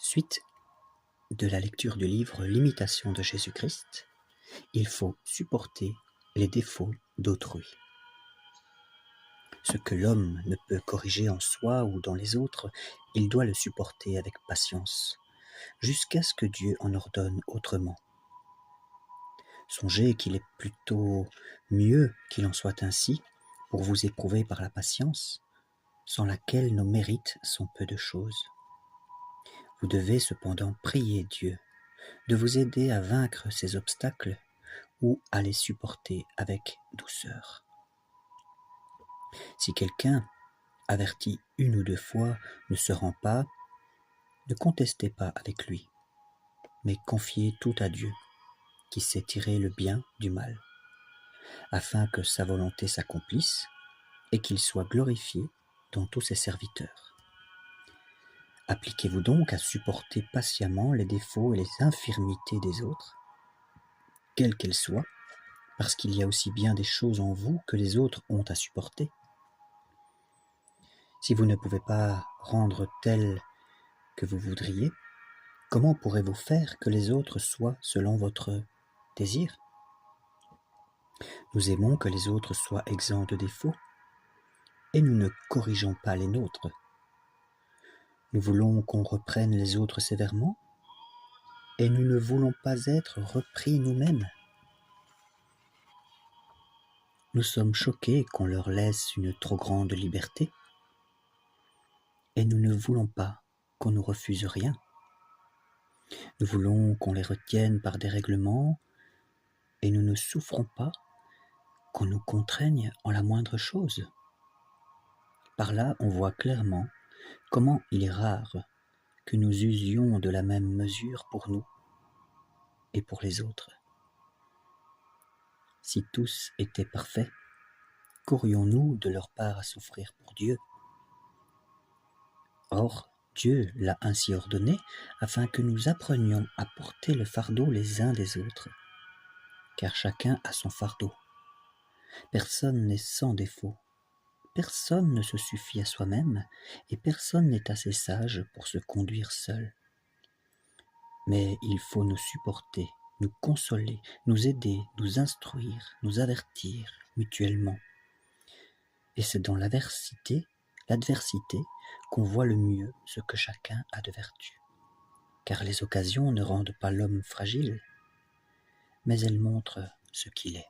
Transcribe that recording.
Suite de la lecture du livre L'imitation de Jésus-Christ, il faut supporter les défauts d'autrui. Ce que l'homme ne peut corriger en soi ou dans les autres, il doit le supporter avec patience, jusqu'à ce que Dieu en ordonne autrement. Songez qu'il est plutôt mieux qu'il en soit ainsi pour vous éprouver par la patience, sans laquelle nos mérites sont peu de choses. Vous devez cependant prier Dieu de vous aider à vaincre ces obstacles ou à les supporter avec douceur. Si quelqu'un, averti une ou deux fois, ne se rend pas, ne contestez pas avec lui, mais confiez tout à Dieu, qui sait tirer le bien du mal, afin que sa volonté s'accomplisse et qu'il soit glorifié dans tous ses serviteurs. Appliquez-vous donc à supporter patiemment les défauts et les infirmités des autres, quelles qu'elles soient, parce qu'il y a aussi bien des choses en vous que les autres ont à supporter. Si vous ne pouvez pas rendre tel que vous voudriez, comment pourrez-vous faire que les autres soient selon votre désir ? Nous aimons que les autres soient exempts de défauts, et nous ne corrigeons pas les nôtres. Nous voulons qu'on reprenne les autres sévèrement, et nous ne voulons pas être repris nous-mêmes. Nous sommes choqués qu'on leur laisse une trop grande liberté, et nous ne voulons pas qu'on nous refuse rien. Nous voulons qu'on les retienne par des règlements, et nous ne souffrons pas qu'on nous contraigne en la moindre chose. Par là, on voit clairement comment il est rare que nous usions de la même mesure pour nous et pour les autres. Si tous étaient parfaits, qu'aurions-nous de leur part à souffrir pour Dieu ? Or, Dieu l'a ainsi ordonné afin que nous apprenions à porter le fardeau les uns des autres, car chacun a son fardeau. Personne n'est sans défaut. Personne ne se suffit à soi-même, et personne n'est assez sage pour se conduire seul. Mais il faut nous supporter, nous consoler, nous aider, nous instruire, nous avertir mutuellement. Et c'est dans l'adversité, qu'on voit le mieux ce que chacun a de vertu. Car les occasions ne rendent pas l'homme fragile, mais elles montrent ce qu'il est.